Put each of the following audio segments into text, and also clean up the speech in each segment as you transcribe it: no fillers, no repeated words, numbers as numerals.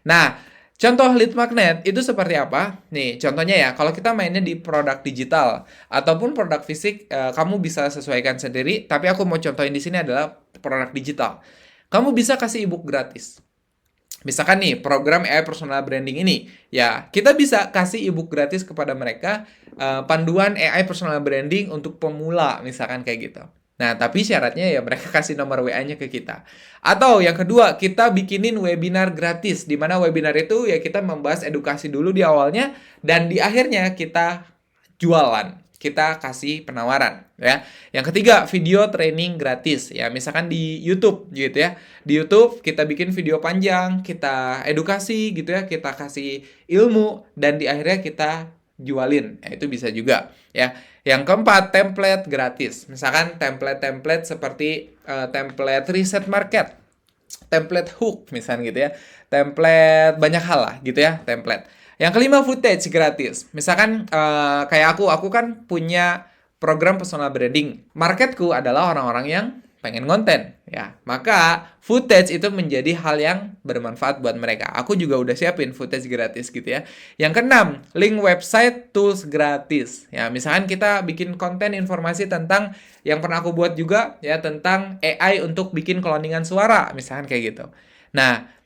Nah, contoh lead magnet itu seperti apa? Nih, contohnya ya, kalau kita mainnya di produk digital ataupun produk fisik, kamu bisa sesuaikan sendiri. Tapi aku mau contohin di sini adalah produk digital. Kamu bisa kasih ebook gratis. Misalkan nih, program AI personal branding ini, ya kita bisa kasih ebook gratis kepada mereka, panduan AI personal branding untuk pemula, misalkan kayak gitu. Nah, tapi syaratnya ya mereka kasih nomor WA-nya ke kita. Atau yang kedua, kita bikinin webinar gratis, di mana webinar itu ya kita membahas edukasi dulu di awalnya, dan di akhirnya kita jualan. Kita kasih penawaran ya. Yang ketiga, video training gratis ya. Misalkan di YouTube gitu ya. Di YouTube kita bikin video panjang, kita edukasi gitu ya, kita kasih ilmu dan di akhirnya kita jualin. Ya, itu bisa juga ya. Yang keempat, template gratis. Misalkan template-template seperti template riset market, template hook misalnya gitu ya, template banyak hal lah gitu ya, template. Yang kelima, footage gratis. Misalkan kayak aku kan punya program personal branding. Marketku adalah orang-orang yang pengen konten ya, maka footage itu menjadi hal yang bermanfaat buat mereka. Aku juga udah siapin footage gratis gitu ya. Yang keenam, link website tools gratis ya. Misalkan kita bikin konten informasi tentang yang pernah aku buat juga ya, tentang AI untuk bikin cloningan suara misalkan kayak gitu. Nah,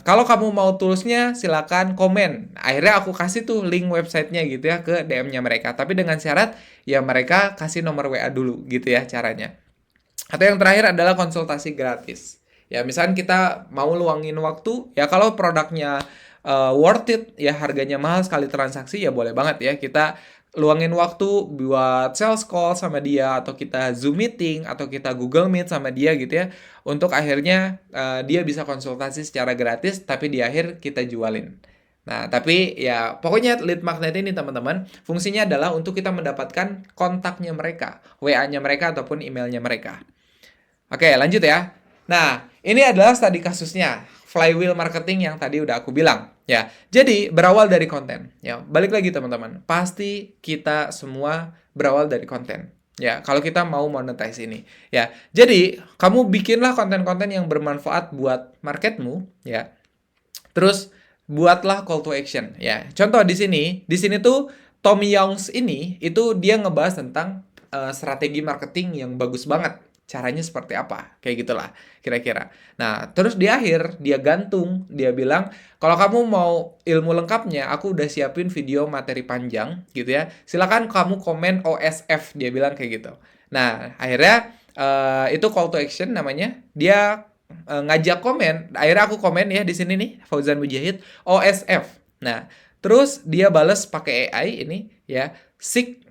kalau kamu mau toolsnya silakan komen. Akhirnya aku kasih tuh link websitenya gitu ya ke DM-nya mereka. Tapi dengan syarat ya mereka kasih nomor WA dulu gitu ya caranya. Atau yang terakhir adalah konsultasi gratis. Ya misalkan kita mau luangin waktu, ya kalau produknya worth it, ya harganya mahal sekali transaksi, ya boleh banget ya kita luangin waktu buat sales call sama dia, atau kita Zoom meeting, atau kita Google Meet sama dia gitu ya, untuk akhirnya dia bisa konsultasi secara gratis, tapi di akhir kita jualin. Nah, tapi ya pokoknya lead magnet ini teman-teman, fungsinya adalah untuk kita mendapatkan kontaknya mereka, WA-nya mereka ataupun emailnya mereka. Oke, lanjut ya. Nah, ini adalah studi kasusnya, flywheel marketing yang tadi udah aku bilang. Ya, jadi berawal dari konten. Ya, balik lagi teman-teman. Pasti kita semua berawal dari konten. Ya, kalau kita mau monetize ini. Ya, jadi kamu bikinlah konten-konten yang bermanfaat buat marketmu. Ya, terus buatlah call to action. Ya, contoh di sini tuh Tommy Youngs ini itu dia ngebahas tentang strategi marketing yang bagus banget. Caranya seperti apa? Kayak gitulah kira-kira. Nah, terus di akhir dia gantung, dia bilang, "Kalau kamu mau ilmu lengkapnya, aku udah siapin video materi panjang gitu ya. Silakan kamu komen OSF," dia bilang kayak gitu. Nah, akhirnya itu call to action namanya. Dia ngajak komen. Akhirnya aku komen ya di sini nih, Fauzan Mujahid OSF. Nah, terus dia bales pakai AI ini ya, seek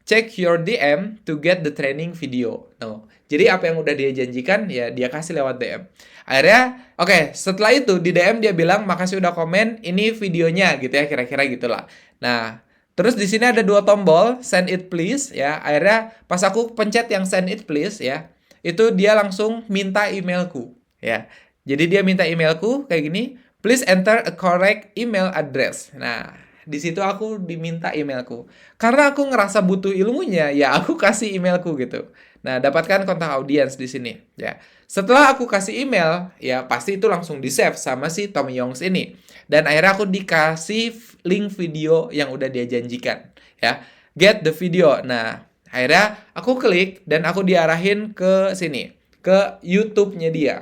check your DM to get the training video. No. Jadi apa yang udah dia janjikan ya dia kasih lewat DM. Akhirnya oke, setelah itu di DM dia bilang makasih udah komen, ini videonya gitu ya, kira-kira gitulah. Nah, terus di sini ada dua tombol, send it please ya. Akhirnya pas aku pencet yang send it please ya, itu dia langsung minta emailku ya. Jadi dia minta emailku kayak gini, please enter a correct email address. Nah, di situ aku diminta emailku. Karena aku ngerasa butuh ilmunya, ya aku kasih emailku gitu. Nah, dapatkan kontak audiens di sini, ya. Setelah aku kasih email, ya pasti itu langsung di-save sama si Tom Yongs ini. Dan akhirnya aku dikasih link video yang udah dia janjikan, ya. Get the video. Nah, akhirnya aku klik dan aku diarahin ke sini, ke YouTube-nya dia.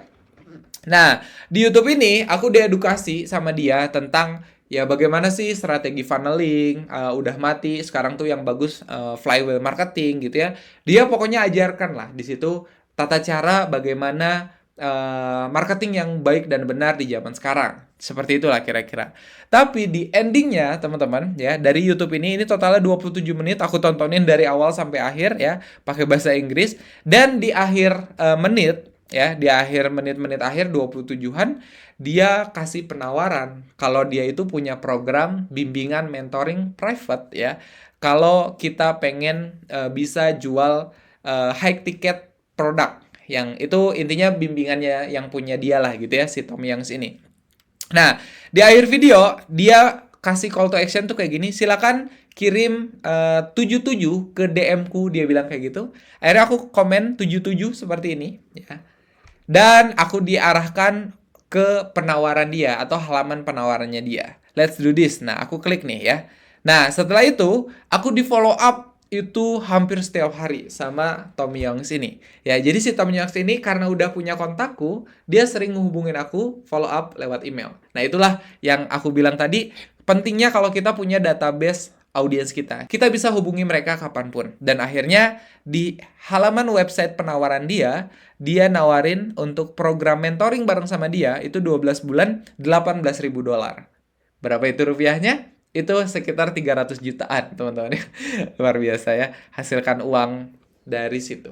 Nah, di YouTube ini aku diedukasi sama dia tentang ya bagaimana sih strategi funneling, udah mati, sekarang tuh yang bagus flywheel marketing gitu ya. Dia pokoknya ajarkan lah di situ tata cara bagaimana marketing yang baik dan benar di zaman sekarang. Seperti itulah kira-kira. Tapi di endingnya teman-teman ya, dari YouTube ini totalnya 27 menit aku tontonin dari awal sampai akhir ya, pakai bahasa Inggris, dan di akhir menit ya, di akhir menit-menit akhir 27-an dia kasih penawaran kalau dia itu punya program bimbingan mentoring private ya, kalau kita pengen bisa jual high ticket produk, yang itu intinya bimbingannya yang punya dia lah gitu ya, si Tom Youngs ini. Nah, di akhir video dia kasih call to action tuh kayak gini, silakan kirim 77 ke DM ku, dia bilang kayak gitu. Akhirnya aku komen 77 seperti ini ya. Dan aku diarahkan ke penawaran dia atau halaman penawarannya dia. Let's do this. Nah, aku klik nih ya. Nah, setelah itu, aku di follow up itu hampir setiap hari sama Tom Yongs ini. Ya, jadi si Tom Yongs ini karena udah punya kontakku, dia sering ngehubungin aku follow up lewat email. Nah, itulah yang aku bilang tadi, pentingnya kalau kita punya database audiens kita. Kita bisa hubungi mereka kapanpun. Dan akhirnya di halaman website penawaran dia, dia nawarin untuk program mentoring bareng sama dia, itu 12 bulan, $18.000. Berapa itu rupiahnya? Itu sekitar 300 jutaan, teman-teman. Luar biasa ya, hasilkan uang dari situ.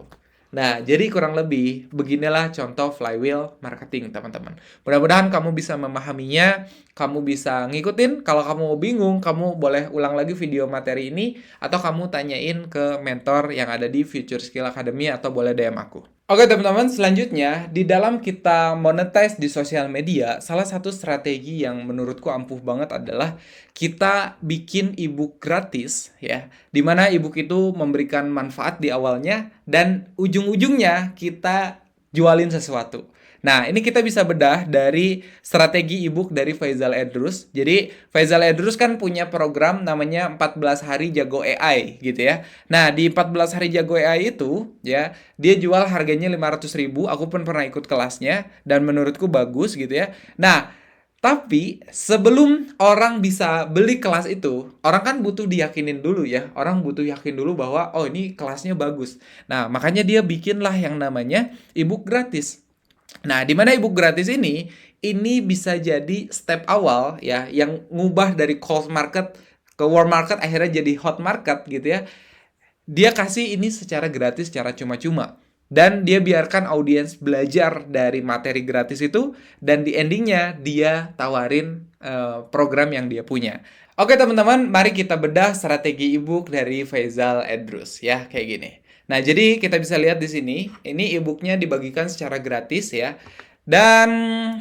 Nah, jadi kurang lebih beginilah contoh flywheel marketing, teman-teman. Mudah-mudahan kamu bisa memahaminya, kamu bisa ngikutin. Kalau kamu bingung, kamu boleh ulang lagi video materi ini, atau kamu tanyain ke mentor yang ada di Future Skill Academy, atau boleh DM aku. Oke teman-teman, selanjutnya di dalam kita monetize di sosial media, salah satu strategi yang menurutku ampuh banget adalah kita bikin ebook gratis ya, di mana ebook itu memberikan manfaat di awalnya dan ujung-ujungnya kita jualin sesuatu. Nah, ini kita bisa bedah dari strategi ebook dari Faisal Edrus. Jadi, Faisal Edrus kan punya program namanya 14 hari jago AI gitu ya. Nah, di 14 hari jago AI itu ya, dia jual harganya 500.000. Aku pun pernah ikut kelasnya dan menurutku bagus gitu ya. Nah, tapi sebelum orang bisa beli kelas itu, orang kan butuh diyakinin dulu ya. Orang butuh yakin dulu bahwa oh ini kelasnya bagus. Nah, makanya dia bikinlah yang namanya ebook gratis. Nah, di mana ebook gratis ini bisa jadi step awal ya, yang ngubah dari cold market ke warm market akhirnya jadi hot market gitu ya. Dia kasih ini secara gratis, secara cuma-cuma. Dan dia biarkan audiens belajar dari materi gratis itu, dan di endingnya dia tawarin program yang dia punya. Oke teman-teman, mari kita bedah strategi ebook dari Faisal Edrus ya, kayak gini. Nah, jadi kita bisa lihat di sini, ini ebooknya dibagikan secara gratis ya. Dan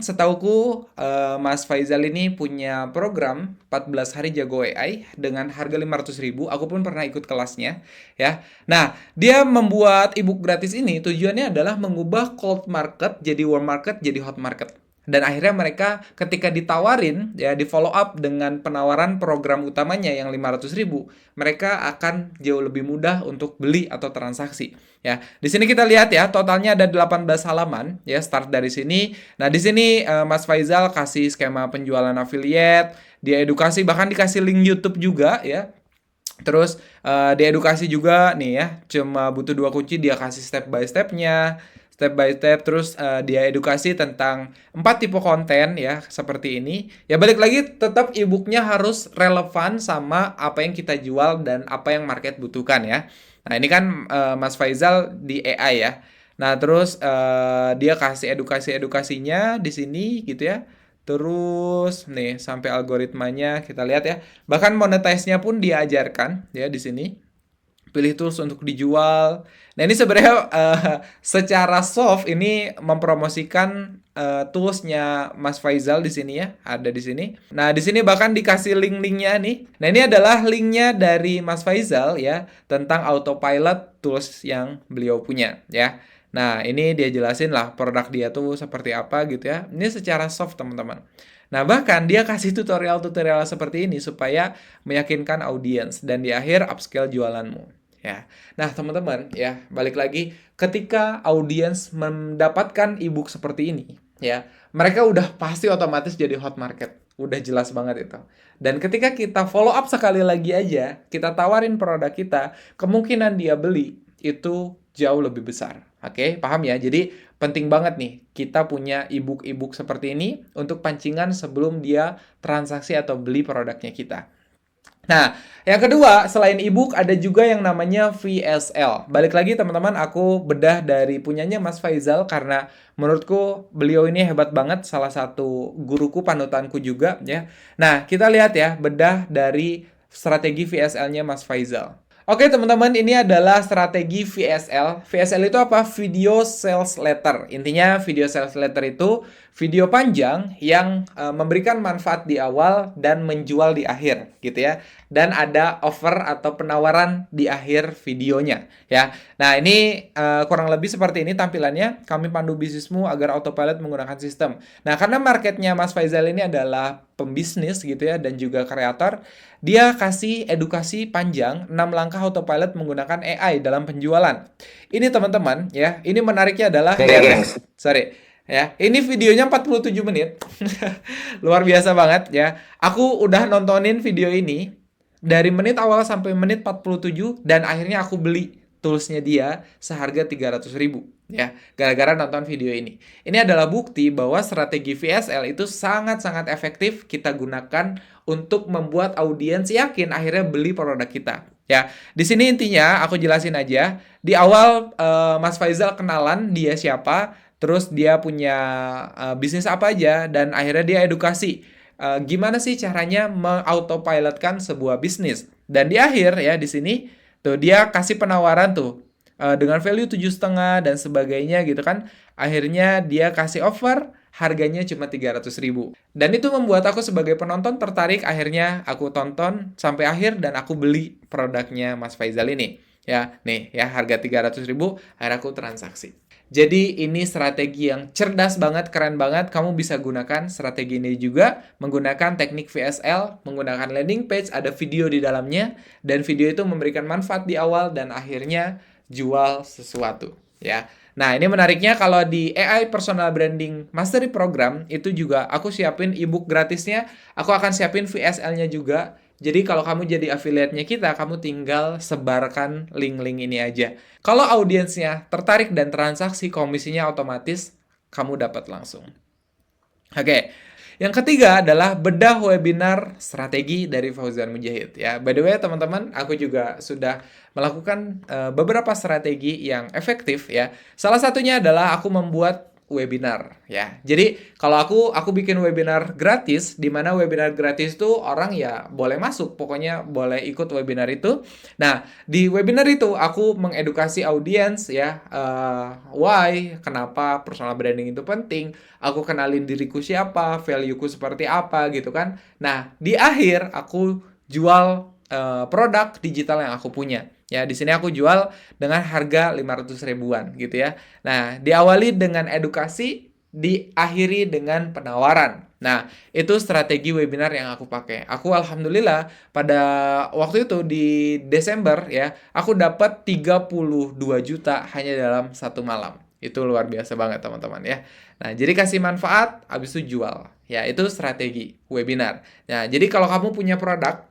setauku Mas Faisal ini punya program 14 hari jago AI dengan harga 500.000. Aku pun pernah ikut kelasnya ya. Nah, dia membuat ebook gratis ini tujuannya adalah mengubah cold market jadi warm market jadi hot market. Dan akhirnya mereka ketika ditawarin ya, di follow up dengan penawaran program utamanya yang 500.000, mereka akan jauh lebih mudah untuk beli atau transaksi ya. Di sini kita lihat ya, totalnya ada 18 halaman ya, start dari sini. Nah, di sini Mas Faisal kasih skema penjualan affiliate, dia edukasi, bahkan dikasih link YouTube juga ya. Terus dia edukasi juga nih ya, cuma butuh 2 kunci, dia kasih step by step-nya. Step by step, terus dia edukasi tentang 4 tipe konten ya, seperti ini. Ya balik lagi, tetap e-booknya harus relevan sama apa yang kita jual dan apa yang market butuhkan ya. Nah ini kan Mas Faisal di AI ya. Nah terus dia kasih edukasinya di sini gitu ya. Terus nih sampai algoritmanya kita lihat ya. Bahkan monetize-nya pun diajarkan ya di sini. Pilih tools untuk dijual. Nah ini sebenarnya secara soft ini mempromosikan toolsnya Mas Faisal di sini ya, ada di sini. Nah di sini bahkan dikasih link-linknya nih. Nah ini adalah linknya dari Mas Faisal ya, tentang autopilot tools yang beliau punya ya. Nah ini dia jelasin lah produk dia tuh seperti apa gitu ya. Ini secara soft teman-teman. Nah, bahkan dia kasih tutorial-tutorial seperti ini supaya meyakinkan audiens dan di akhir upscale jualanmu. Ya. Nah, teman-teman, ya, balik lagi ketika audiens mendapatkan ebook seperti ini, ya, mereka udah pasti otomatis jadi hot market. Udah jelas banget itu. Dan ketika kita follow up sekali lagi aja, kita tawarin produk kita, kemungkinan dia beli itu jauh lebih besar. Oke, paham ya? Jadi penting banget nih kita punya ebook seperti ini untuk pancingan sebelum dia transaksi atau beli produknya kita. Nah, yang kedua, selain ebook ada juga yang namanya VSL. Balik lagi teman-teman, aku bedah dari punyanya Mas Faisal karena menurutku beliau ini hebat banget, salah satu guruku, panutanku juga ya. Nah, kita lihat ya, bedah dari strategi VSL-nya Mas Faisal. Oke teman-teman, ini adalah strategi VSL. VSL itu apa? Video Sales Letter. Intinya video sales letter itu video panjang yang memberikan manfaat di awal dan menjual di akhir gitu ya. Dan ada offer atau penawaran di akhir videonya ya. Nah, ini kurang lebih seperti ini tampilannya. Kami pandu bisnismu agar autopilot menggunakan sistem. Nah, karena marketnya Mas Faizal ini adalah pembisnis gitu ya dan juga kreator, dia kasih edukasi panjang 6 langkah autopilot menggunakan AI dalam penjualan. Ini teman-teman ya, ini menariknya adalah sorry ya, ini videonya 47 menit. Luar biasa banget ya. Aku udah nontonin video ini dari menit awal sampai menit 47 dan akhirnya aku beli toolsnya dia seharga 300.000 ya, gara-gara nonton video ini. Ini adalah bukti bahwa strategi VSL itu sangat-sangat efektif kita gunakan untuk membuat audiens yakin akhirnya beli produk kita. Ya, di sini intinya aku jelasin aja. Di awal Mas Faizal kenalan dia siapa, terus dia punya bisnis apa aja, dan akhirnya dia edukasi gimana sih caranya mengautopilotkan sebuah bisnis. Dan di akhir ya di sini tuh dia kasih penawaran tuh dengan value 7,5 dan sebagainya gitu kan. Akhirnya dia kasih offer harganya cuma 300.000. Dan itu membuat aku sebagai penonton tertarik, akhirnya aku tonton sampai akhir dan aku beli produknya Mas Faizal ini. Ya, nih ya harga 300.000, akhirnya aku transaksi. Jadi ini strategi yang cerdas banget, keren banget. Kamu bisa gunakan strategi ini juga menggunakan teknik VSL, menggunakan landing page, ada video di dalamnya, dan video itu memberikan manfaat di awal dan akhirnya jual sesuatu. Ya. Nah, ini menariknya kalau di AI Personal Branding Mastery Program, itu juga aku siapin ebook gratisnya, aku akan siapin VSL-nya juga. Jadi kalau kamu jadi affiliate-nya kita, kamu tinggal sebarkan link-link ini aja. Kalau audiensnya tertarik dan transaksi, komisinya otomatis kamu dapat langsung. Oke. Yang ketiga adalah bedah webinar strategi dari Fauzan Mujahid ya. By the way teman-teman, aku juga sudah melakukan beberapa strategi yang efektif ya. Salah satunya adalah aku membuat webinar ya. Jadi kalau aku bikin webinar gratis, di mana webinar gratis itu orang ya boleh masuk, pokoknya boleh ikut webinar itu. Nah, di webinar itu aku mengedukasi audiens ya, why, kenapa personal branding itu penting, aku kenalin diriku siapa, value-ku seperti apa gitu kan. Nah, di akhir aku jual produk digital yang aku punya. Ya, di sini aku jual dengan harga 500 ribuan gitu ya. Nah, diawali dengan edukasi, diakhiri dengan penawaran. Nah, itu strategi webinar yang aku pakai. Aku alhamdulillah pada waktu itu di Desember ya, aku dapat 32 juta hanya dalam satu malam. Itu luar biasa banget teman-teman ya. Nah, jadi kasih manfaat, habis itu jual. Ya, itu strategi webinar. Nah, jadi kalau kamu punya produk,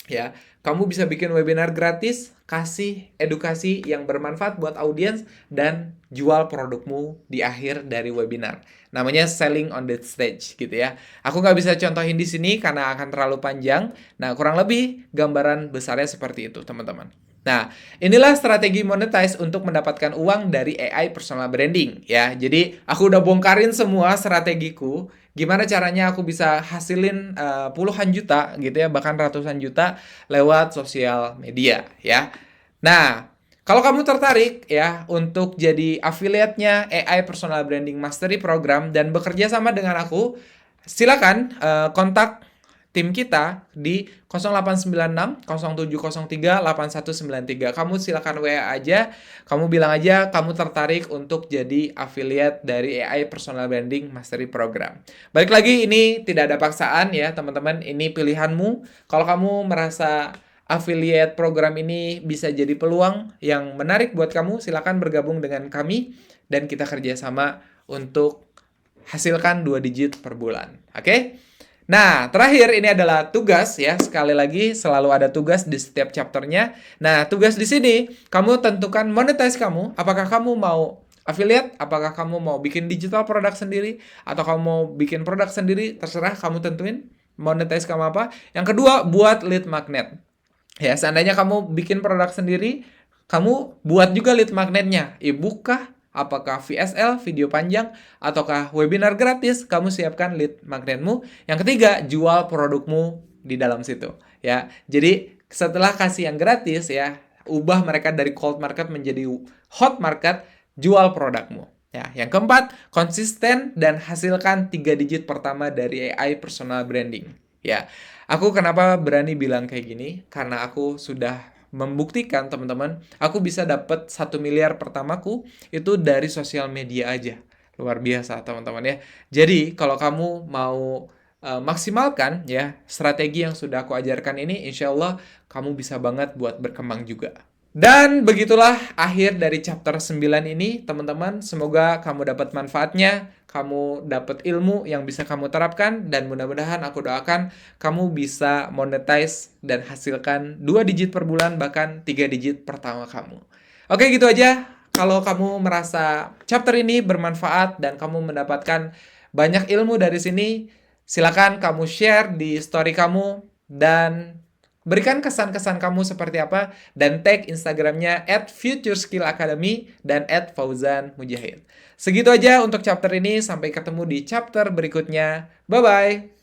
ya, kamu bisa bikin webinar gratis, kasih edukasi yang bermanfaat buat audiens, dan jual produkmu di akhir dari webinar. Namanya selling on that stage gitu ya. Aku nggak bisa contohin di sini karena akan terlalu panjang. Nah, kurang lebih gambaran besarnya seperti itu, teman-teman. Nah, inilah strategi monetize untuk mendapatkan uang dari AI personal branding ya. Jadi, aku udah bongkarin semua strategiku. Gimana caranya aku bisa hasilin puluhan juta gitu ya, bahkan ratusan juta lewat sosial media ya. Nah, kalau kamu tertarik ya untuk jadi affiliate-nya AI Personal Branding Mastery Program dan bekerja sama dengan aku, silakan kontak tim kita di 0896 0703 8193. Kamu silakan WA aja, kamu bilang aja kamu tertarik untuk jadi affiliate dari AI Personal Branding Mastery Program. Balik lagi, ini tidak ada paksaan ya teman-teman, ini pilihanmu. Kalau kamu merasa affiliate program ini bisa jadi peluang yang menarik buat kamu, silakan bergabung dengan kami dan kita kerjasama untuk hasilkan 2 digit per bulan. Oke? Nah, terakhir ini adalah tugas ya. Sekali lagi selalu ada tugas di setiap chapternya. Nah, tugas di sini kamu tentukan monetize kamu. Apakah kamu mau affiliate? Apakah kamu mau bikin digital produk sendiri? Atau kamu mau bikin produk sendiri? Terserah kamu tentuin monetize kamu apa. Yang kedua, buat lead magnet. Ya, seandainya kamu bikin produk sendiri, kamu buat juga lead magnetnya. E-book kah? Apakah VSL, video panjang, ataukah webinar gratis, kamu siapkan lead magnetmu. Yang ketiga, jual produkmu di dalam situ. Ya, jadi setelah kasih yang gratis ya, ubah mereka dari cold market menjadi hot market, jual produkmu. Ya, yang keempat, konsisten dan hasilkan 3 digit pertama dari AI personal branding. Ya, aku kenapa berani bilang kayak gini? Karena aku sudah membuktikan teman-teman, aku bisa dapat 1 miliar pertamaku itu dari sosial media aja. Luar biasa teman-teman ya. Jadi, kalau kamu mau maksimalkan ya strategi yang sudah aku ajarkan ini, insya Allah kamu bisa banget buat berkembang juga. Dan begitulah akhir dari chapter 9 ini, teman-teman. Semoga kamu dapat manfaatnya, kamu dapat ilmu yang bisa kamu terapkan, dan mudah-mudahan aku doakan kamu bisa monetize dan hasilkan 2 digit per bulan, bahkan 3 digit pertama kamu. Oke, gitu aja. Kalau kamu merasa chapter ini bermanfaat dan kamu mendapatkan banyak ilmu dari sini, silakan kamu share di story kamu dan berikan kesan-kesan kamu seperti apa dan tag Instagramnya @futureskillacademy dan @fauzanmujahid. Segitu aja untuk chapter ini, sampai ketemu di chapter berikutnya. Bye-bye!